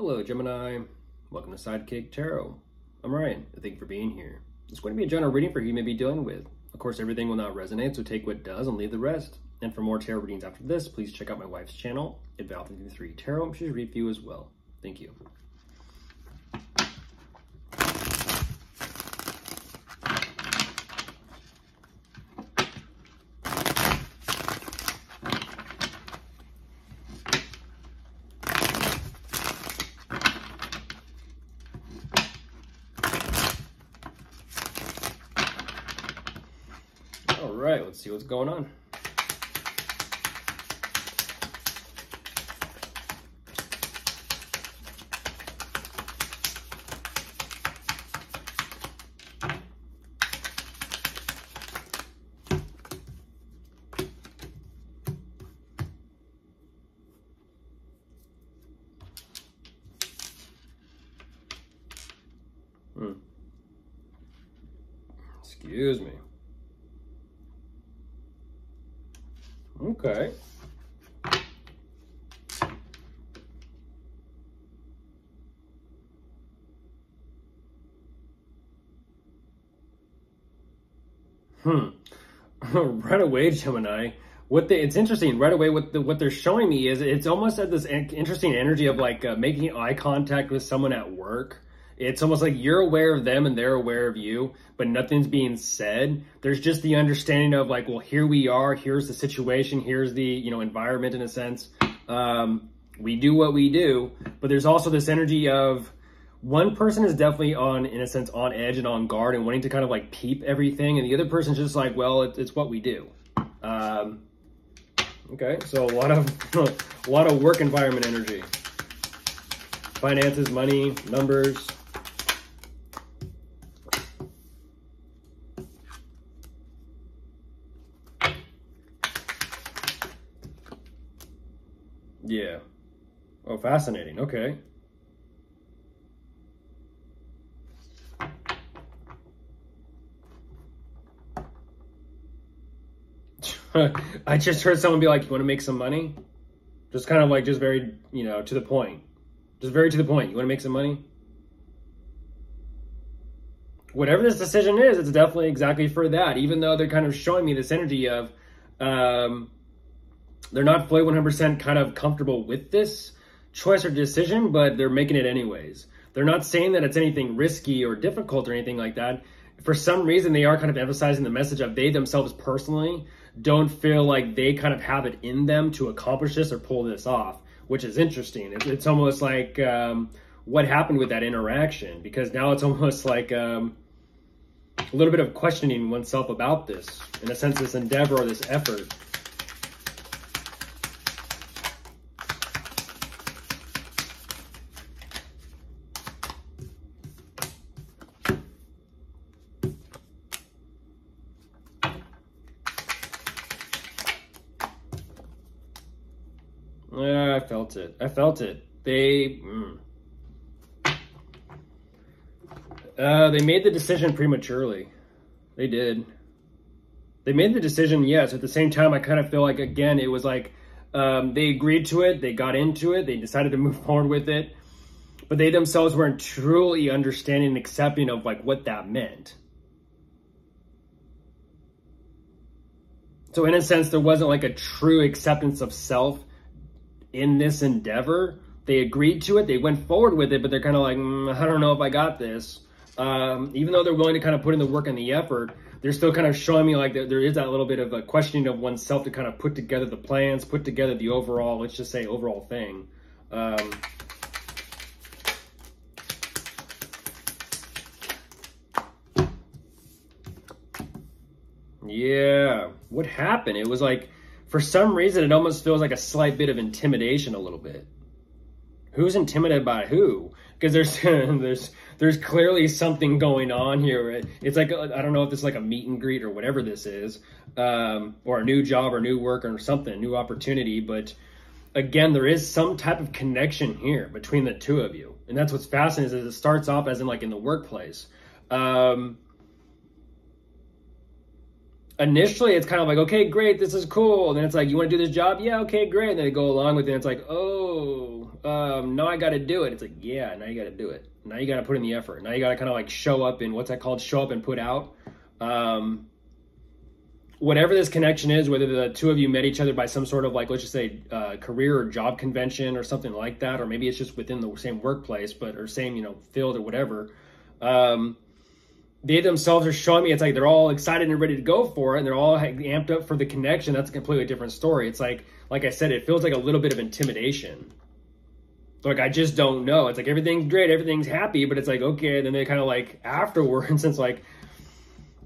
Hello, Gemini. Welcome to Sidekick Tarot. I'm Ryan. Thank you for being here. It's going to be a general reading for who you may be dealing with. Of course, everything will not resonate, so take what does and leave the rest. And for more tarot readings after this, please check out my wife's channel, personalwithryan Tarot. She's read for you as well. Thank you. All right, let's see what's going on. Excuse me. Okay. Right away, Gemini. It's interesting. Right away, what they're showing me is it's almost at this interesting energy of like making eye contact with someone at work. It's almost like you're aware of them and they're aware of you, but nothing's being said. There's just the understanding of like, well, here we are, here's the situation, here's the, environment in a sense. We do what we do, but there's also this energy of one person is definitely in a sense, on edge and on guard and wanting to kind of like peep everything. And the other person's just like, well, it's what we do. Okay, so a lot of work environment energy. Finances, money, numbers. Yeah. Oh, fascinating. Okay. I just heard someone be like, you want to make some money? Just kind of like, just very, to the point. Just very to the point. You want to make some money? Whatever this decision is, it's definitely exactly for that. Even though they're kind of showing me this energy of, they're not fully 100% kind of comfortable with this choice or decision, but they're making it anyways. They're not saying that it's anything risky or difficult or anything like that. For some reason, they are kind of emphasizing the message of they themselves personally don't feel like they kind of have it in them to accomplish this or pull this off, which is interesting. It's almost like what happened with that interaction, because now it's almost like a little bit of questioning oneself about this, in a sense, this endeavor or this effort. Yeah, I felt it. I felt it. They made the decision prematurely. They did. They made the decision, yes. At the same time, I kind of feel like, again, it was like they agreed to it. They got into it. They decided to move forward with it. But they themselves weren't truly understanding and accepting of like what that meant. So in a sense, there wasn't like a true acceptance of self in this endeavor. They agreed to it, they went forward with it, but they're kind of like, I don't know if I got this. Even though they're willing to kind of put in the work and the effort, they're still kind of showing me like there is that little bit of a questioning of oneself to kind of put together the plans, put together the overall, let's just say overall thing. Yeah, what happened? It was like, for some reason, it almost feels like a slight bit of intimidation a little bit. Who's intimidated by who? Because there's clearly something going on here. It's like, I don't know if it's like a meet and greet or whatever this is, or a new job or new work or something, a new opportunity. But again, there is some type of connection here between the two of you. And that's what's fascinating, is it starts off as in like in the workplace. initially it's kind of like, okay, great, this is cool. And then it's like, you want to do this job? Yeah, okay, great. And then they go along with it. And it's like, oh, now I got to do it. It's like, yeah, now you got to do it. Now you got to put in the effort. Now you got to kind of like show up in, what's that called? Show up and put out. Whatever this connection is, whether the two of you met each other by some sort of like, let's just say career or job convention or something like that, or maybe it's just within the same workplace, but or same, you know, field or whatever. They themselves are showing me it's like they're all excited and ready to go for it, and they're all amped up for the connection. That's a completely different story. It's like I said, it feels like a little bit of intimidation. Like, I just don't know. It's like everything's great, everything's happy, but it's like, okay, and then they kind of like afterwards, it's like,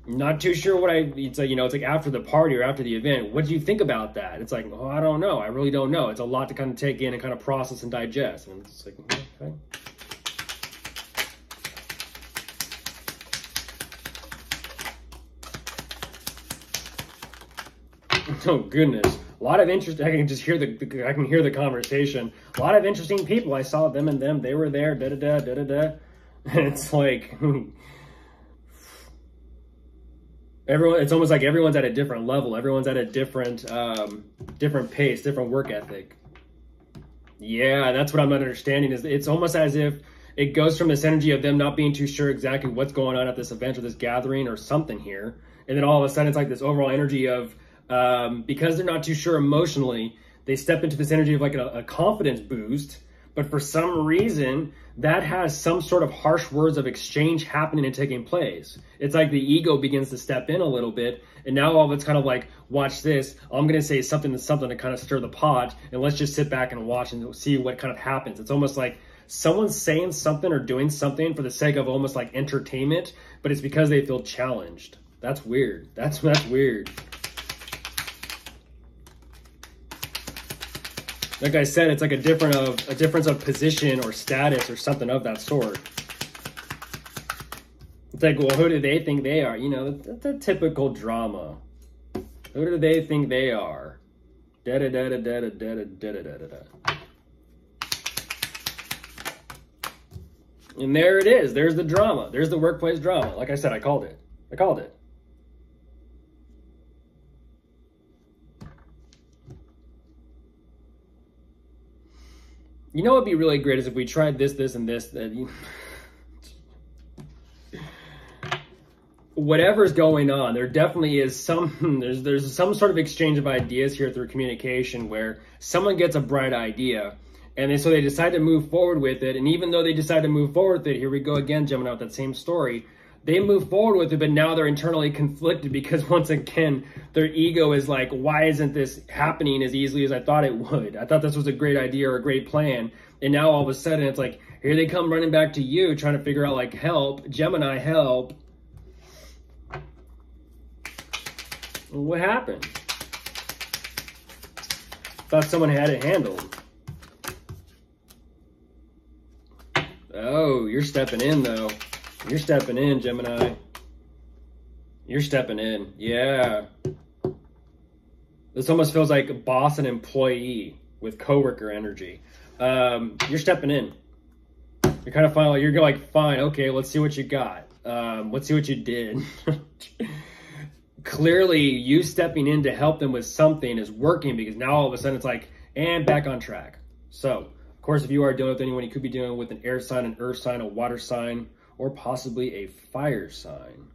not too sure what it's like, you know, it's like after the party or after the event, what do you think about that? It's like, oh, I don't know. I really don't know. It's a lot to kind of take in and kind of process and digest. And it's like, okay. Oh goodness, a lot of interest. I can just hear I can hear the conversation. A lot of interesting people. I saw them and them. They were there. Da da da da da da. And it's like everyone. It's almost like everyone's at a different level. Everyone's at a different different pace, different work ethic. Yeah, that's what I'm not understanding. Is it's almost as if it goes from this energy of them not being too sure exactly what's going on at this event or this gathering or something here, and then all of a sudden it's like this overall energy of because they're not too sure emotionally, they step into this energy of like a confidence boost, but for some reason that has some sort of harsh words of exchange happening and taking place. It's like the ego begins to step in a little bit, and now all of it's kind of like, watch this, I'm going to say something to kind of stir the pot, and let's just sit back and watch and see what kind of happens. It's almost like someone's saying something or doing something for the sake of almost like entertainment, but it's because they feel challenged. That's weird. That's weird. Like I said, it's like a difference of position or status or something of that sort. It's like, well, who do they think they are? You know, the typical drama. Who do they think they are? Da da da da da da da da da da da. And there it is. There's the drama. There's the workplace drama. Like I said, I called it. I called it. You know what would be really great is if we tried this, this, and this. Whatever's going on, there definitely is there's some sort of exchange of ideas here through communication where someone gets a bright idea, and so they decide to move forward with it. And even though they decide to move forward with it, here we go again, Gemini, with that same story. They move forward with it, but now they're internally conflicted because once again, their ego is like, why isn't this happening as easily as I thought it would? I thought this was a great idea or a great plan. And now all of a sudden it's like, here they come running back to you, trying to figure out like, help, Gemini, help. What happened? Thought someone had it handled. Oh, you're stepping in though. You're stepping in, Gemini. You're stepping in. Yeah. This almost feels like a boss and employee with coworker energy. You're stepping in. You're kind of fine. You're like, fine, okay, let's see what you got. Let's see what you did. Clearly, you stepping in to help them with something is working because now all of a sudden it's like, and back on track. So, of course, if you are dealing with anyone, you could be dealing with an air sign, an earth sign, a water sign, or possibly a fire sign.